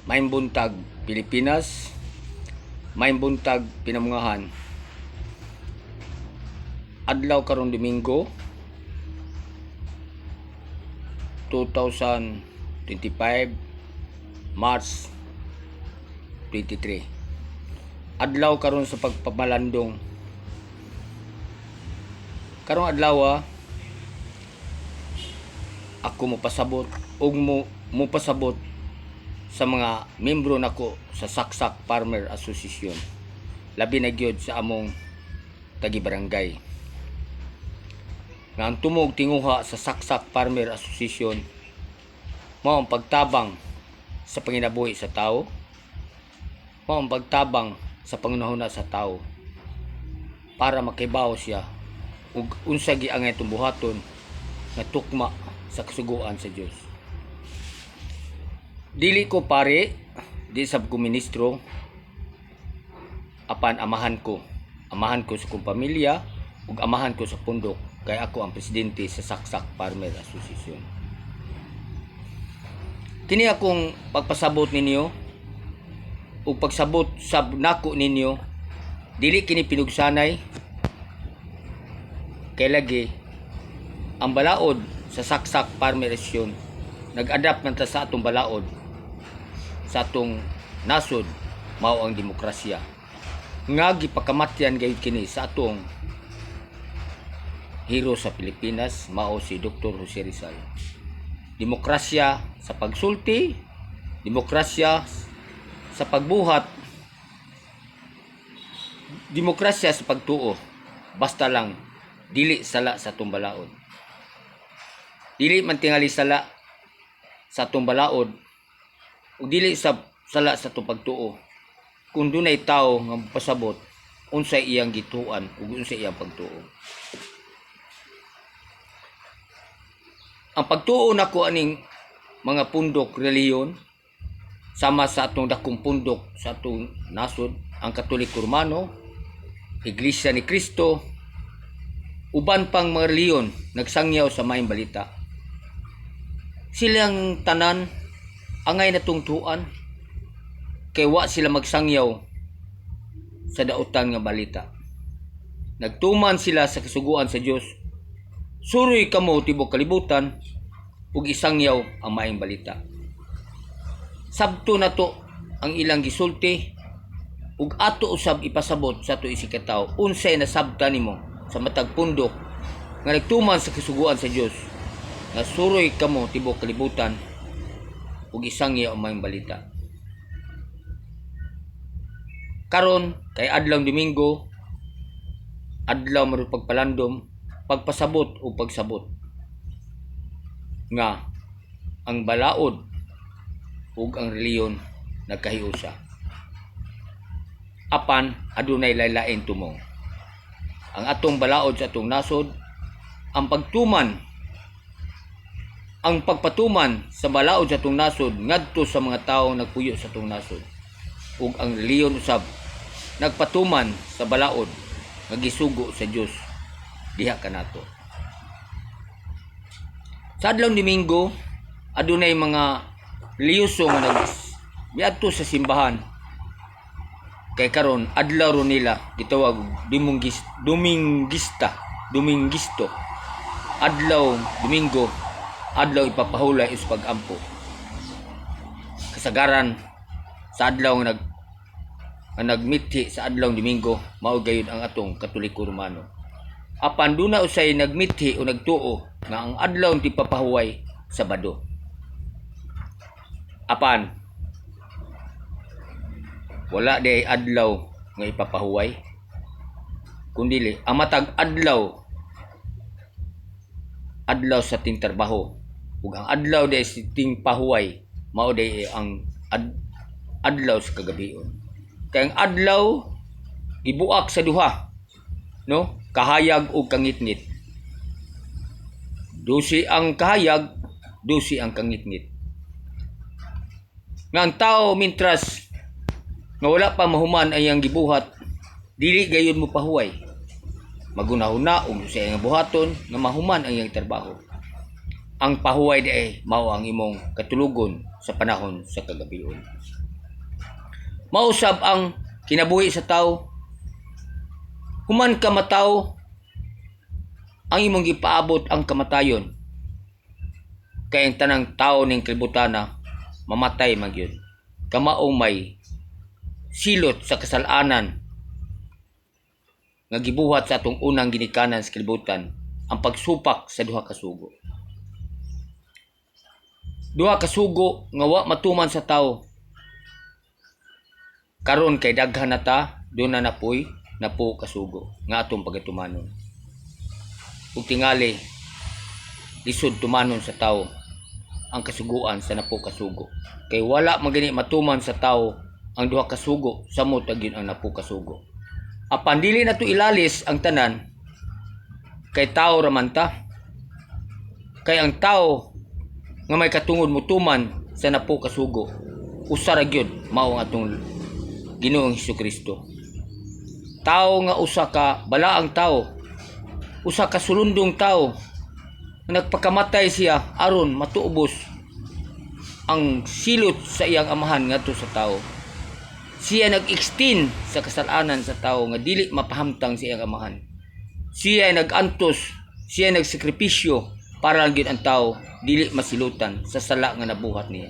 Maayong buntag Pilipinas, maayong buntag Pinamungahan. Adlaw karon Domingo 2025 March 23. Adlaw karon sa pagpamalandong. Karong adlaw ako mopasabot ug mo pasabot sa mga membro nako sa Saksak Farmer Association, labi na gyud sa among tagibarangay. Nga ang tumog tinguha sa Saksak Farmer Association mao ang pagtabang sa panginabuhi sa tao, mao ang pagtabang sa pangunahuna sa tao para makibaw siya ug unsa gi ang itong buhaton nga tukma sa kasuguan sa Dios. Dili ko pare, di sab ko ministro, apan amahan ko sa kong pamilya ug amahan ko sa pundok kay ako ang presidente sa Saksak Farmer Association. Kini akong pagpasabot ninyo ug pagsabot sab nako ninyo, dili kini pinugsanay kay lagi ang balaod sa Saksak Farmer Association nag-adapt man ta sa atong balaod sa atong nasod, mao ang demokrasya nga gipakamatyan gayud kini sa atong hero sa Pilipinas, mao si Dr. Jose Rizal. Demokrasya sa pagsulti, demokrasya sa pagbuhat, demokrasya sa pagtuo, basta lang dili sala sa atong balaod. Dili man tingali sala sa atong balaod ug dili sala sa atong pagtuo kung dunay tawo nga pasabot unsay iyang gituan ug unsay iyang pagtuo. Ang pagtuo nako aning mga pundok reliyon sama sa atong dakong pundok sa atong nasod, ang Katoliko Romano, Iglesia ni Cristo, uban pang mga reliyon nagsangyaw sa maayong balita. Silang tanan angay natungtuan kay wa sila magsangyaw sa dautan nga balita. Nagtuman sila sa kasuguan sa Dios. Suroy kamo tibok kalibutan ug isangyaw ang maayong balita. Sabto na to ang ilang gisulti ug ato usab ipasabot sa ato isikataw unsay nasabtan nimo sa matag pundok nga nagtuman sa kasuguan sa Dios nga suroy kamo tibok kalibutan ug isangyaw ang maayong balita. Karon kay adlaw Domingo, adlaw marud pagpalandom, pagpasabot o pagsabot nga ang balaod ug ang reliyon nagkahiusa. Apan adunay laylain tumong. Ang atong balaod sa atong nasod, ang pagpatuman sa balaod sa atong nasod ngadto sa mga tawo nagpuyo sa atong nasod. Ug ang reliyon usab nagpatuman sa balaod nga gisugo sa Dios diha kanato. Sa adlaw Domingo, adunay mga reliyoso nga nagbiadto sa simbahan. Kay karon adlaw ro nila gitawag Domingisto. Adlaw Domingo, adlaw ipapahulay is pag-ampo. Kasagaran sa adlaw nga nagmithi sa adlaw Domingo, mao gayud ang atong Katoliko Romano. Apan duna usay nagmithi o nagtuo nga ang adlaw ti papahuway Sabado. Apan wala di adlaw nga ipapahuway, kundili ang matag adlaw sa ting trabaho ug ang adlaw di sa ting pahuway mao di ang adlaw sa kagabion. Kay ang adlaw gibuak sa duha, no? Kahayag ug kangitngit. Dusi ang kahayag, dusi ang kangitngit. Nga ang tao mintras nga wala pa mahuman ang iyang gibuhat, dili gayon mo pahuway. Magunahuna og sa iyang buhaton nga mahuman ang iyang trabaho. ang pahuway di ay mao ang imong katulugon sa panahon sa kagabion. Mausab ang kinabuhi sa tao. Human ka mataw, ang imong gipaabot ang kamatayon. Kay ang tanang tao ning kalibutana mamatay magyud. Kamao may silot sa kasalanan nga gibuhat sa atong unang ginikanan sa kalibutan, ang pagsupak sa duha ka sugo. Duha ka sugo nga wa matuman sa tawo. Karon kay daghan na ta, doon na napoy napo kasugo nga atong pagatumanon. Ug tingali lisod tumanon sa tawo ang kasuguan sa napo kasugo. Kay wala magani matuman sa tawo ang duha ka sugo samot gyud ang napo kasugo. Apan dili na to ilalis ang tanan kay tao raman ta. Kay ang tao nga may katungod mutuman sa napo kasugo usa ra gyud mao ang atong Ginoong Hesukristo. Tao nga usa ka balaang tao, usa ka sulundong tao nga nagpakamatay siya aron matuubos ang silot sa iyang amahan ngadto sa tao. Siya nag-extend sa kasalanan sa tao nga dili mapahamtang sa iyang amahan. Siya nag-antos, siya nagsakripisyo para lang gyud ang tao dili masilutan sa sala nga nabuhat niya.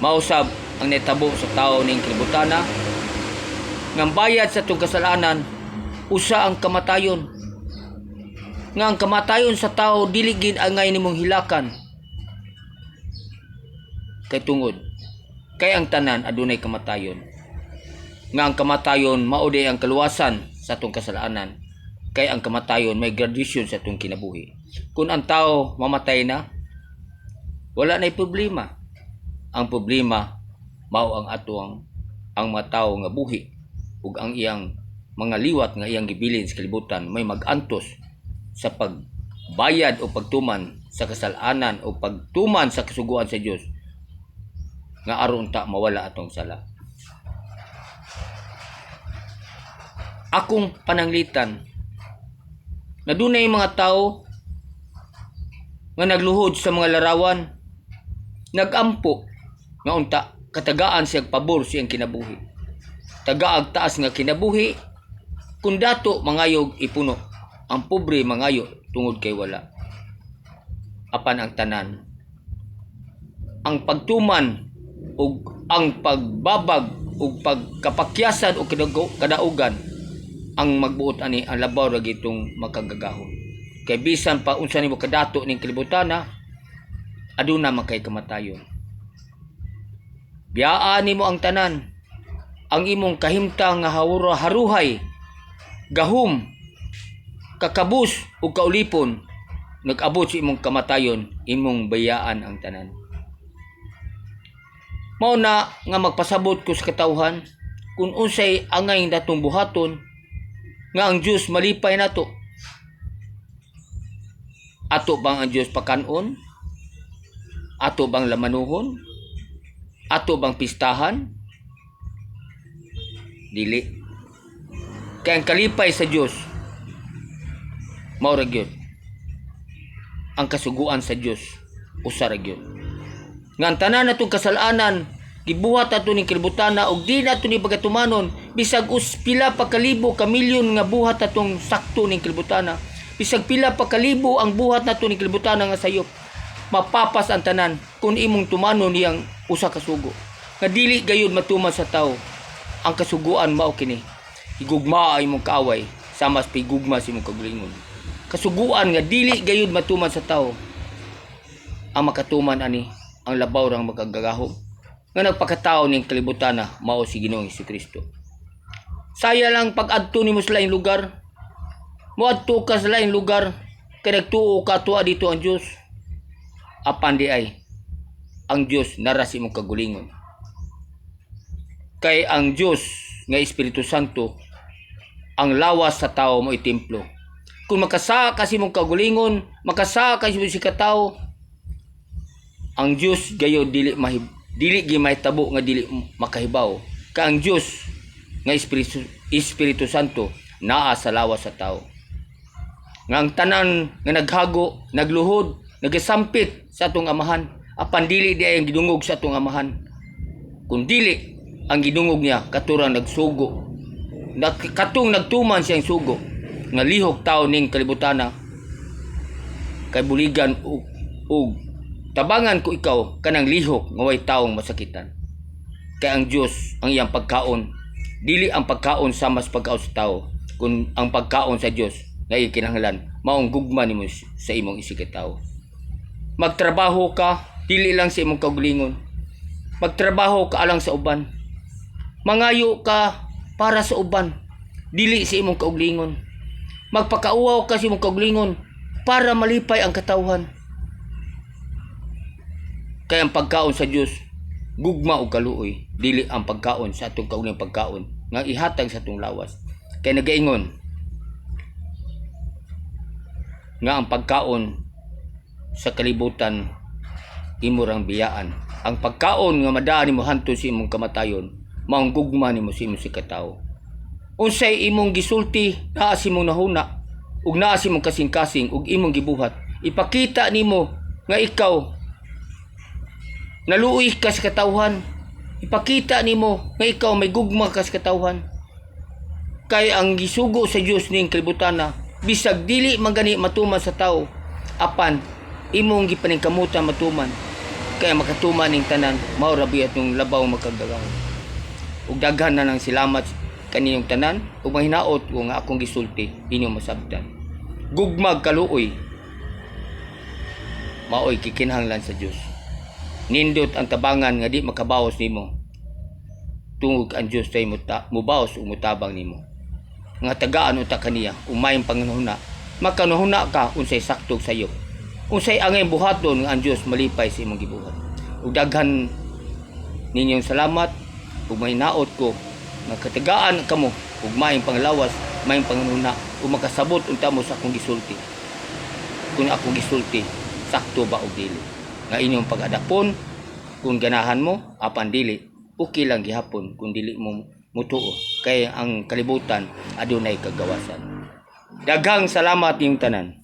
Mausab ang netabo sa tao ning kalibutana nga bayad sa itong kasalanan usa ang kamatayon. Nga ang kamatayon sa tao dili gid angay nimong hilakan. Kay tungod kay ang tanan adunay kamatayon. Nga ang kamatayon mao di ang kaluwasan sa atong kasalanan. Kay ang kamatayon may graduation sa atong kinabuhi. Kung ang tao mamatay na, wala na'y problema. Ang problema mao ang atuang ang mataw nga buhi ug ang iyang mga liwat nga iyang gibilin sa kalibutan may mag-antos sa pagbayad o pagtuman sa kasalanan o pagtuman sa kasuguan sa Dios nga aron ta mawala atong sala. Akong pananglitan na dunay mga tao nga nagluhod sa mga larawan, nagampo nga unta katagaan siyang pabor siyang kinabuhi. Tagaag taas nga kinabuhi, kung dato mangayog ipuno, ang pobre mangayo tungod kay wala. Apan ang tanan, ang pagtuman ug ang pagbabag ug pagkapakyasan o kadaugan ang magbuot ani ang labaw ra gitong makagagahon. Kay bisan pa unsa nimo kadato ning kalibutana, aduna man kay kamatayon. Biyaan nimo ang tanan, ang imong kahimtang nga haruhay, gahum, kakabus ug kaulipon, nag-abot sa imong kamatayon, imong bayaan ang tanan. Mao na nga magpasabot ko sa katawhan, kung unsay angay natong buhaton, nga ang Dios malipay nato. Ato bang ang Dios pakanon? Ato bang lamanuhon? Ato bang pistahan? Dili. Kaya ang kalipay sa Dios mao ra gyud. Ang kasuguan sa Dios usa ra gyud. Nga ang tanan natong kasalanan gibuhat ato ning kalibutana ug di nato ni bagatumanon bisag pila pa kalibo ka milyon nga buhat atong sakto ning kalibutana. Bisag pila pa kalibo ang buhat nato ning kalibutana nga sayop. Mapapas ang tanan kung imong tumanon niyang usa ka sugo. Nga dili gayud matuman sa tao. Ang kasuguan mao kini. Igugma ay imong kaaway sama sa pigugma sa imong kagalingon. Kasuguan nga dili gayud matuman sa tao. Ang makatuman ani ang labaw rang magagahom nga nagpakatao ning kalibutana mao si Ginoong Hesukristo. Saya lang pag-adto nimo sa laing lugar. Moadto ka sa laing lugar kay nagtuo ka tuwa dito ang Dios. Apan di ay ang Dios nara sa imong kagulingon. Kay ang Dios nga Espiritu Santo ang lawas sa tao mo itemplo. Kung makasa ka sa imong kagulingon, makasa ka sa imong katao, ang Dios gayo dili mahitabo nga dili makahibaw. Ka ang Dios nga Espiritu Santo naa sa lawas sa tao. nga ang tanan nga naghago, nagluhod, nagasampit sa atong amahan, apan dili di ay ang gidungog sa atong amahan. Kung dili ang gidungog niya katurang nagsugo. Katong nagtuman siyang sugo nga lihok tao ning kalibutana kay buligan ug tabangan ko ikaw kanang lihok nga way taong masakitan. Kay ang Dios ang iyang pagkaon, dili ang pagkaon sa mas pagkaon sa tao, kun ang pagkaon sa Dios nga ikinahanglan maong gugma nimo sa imong isikatawo. Magtrabaho ka dili lang sa imong kaugalingon. Magtrabaho ka alang sa uban. Mangayo ka para sa uban, dili sa imong kaugalingon. Magpakauaw ka sa imong kaugalingon para malipay ang katawhan. Kaya ang pagkaon sa Dios gugma og kaluoy, dili ang pagkaon sa atong kaugalingon pagkaon nga ihatag sa atong lawas. Kaya nagaingon nga ang pagkaon sa kalibutan imo rang biyaan. Ang pagkaon nga madaan nimo hantud sa imong kamatayon maong gugma nimo sa imong sikatawo. Unsay imong gisulti naa sa imong nahuna ug naa sa imong kasing-kasing ug imong gibuhat, ipakita nimo nga ikaw naluoy ka sa katawhan. Ipakita nimo nga ikaw may gugma ka sa katawhan. Kay ang gisugo sa Dios ning kalibutana bisag dili man gani matuman sa tao, apan imong gipaningkamutan matuman. Kaya makatuman ning tanan mao ra biya tong labaw magkagagaw. Ug daghan na ng salamat kaninyong tanan ug mahinaot ko nga akong gisulti inyong masabtan. Gugmag kaluoy maoy kikinahanglan sa Dios. Nindot ang tabangan nga di makabawas nimo. Tungod ang Dios tay mubawas ug mutabang nimo. Nga tagaan uta kaniya umayong pangunahuna. Makanahuna ka unsay sakto sayo. Unsay angay buhaton nga ang Dios malipay sa imong gibuhat. Ug daghan ninyong salamat ug mahinaot ko nga katagaan kamo ug maayong panglawas, maayong pangunahuna ug makasabot unta mo sa akong gisulti. Kung akong gisulti sakto ba og dili. Nga inyong pag-adapon kung ganahan mo apan dili okay lang gihapon kung dili mo mutuo kay ang kalibutan adunay kagawasan. Daghang salamat niyong tanan.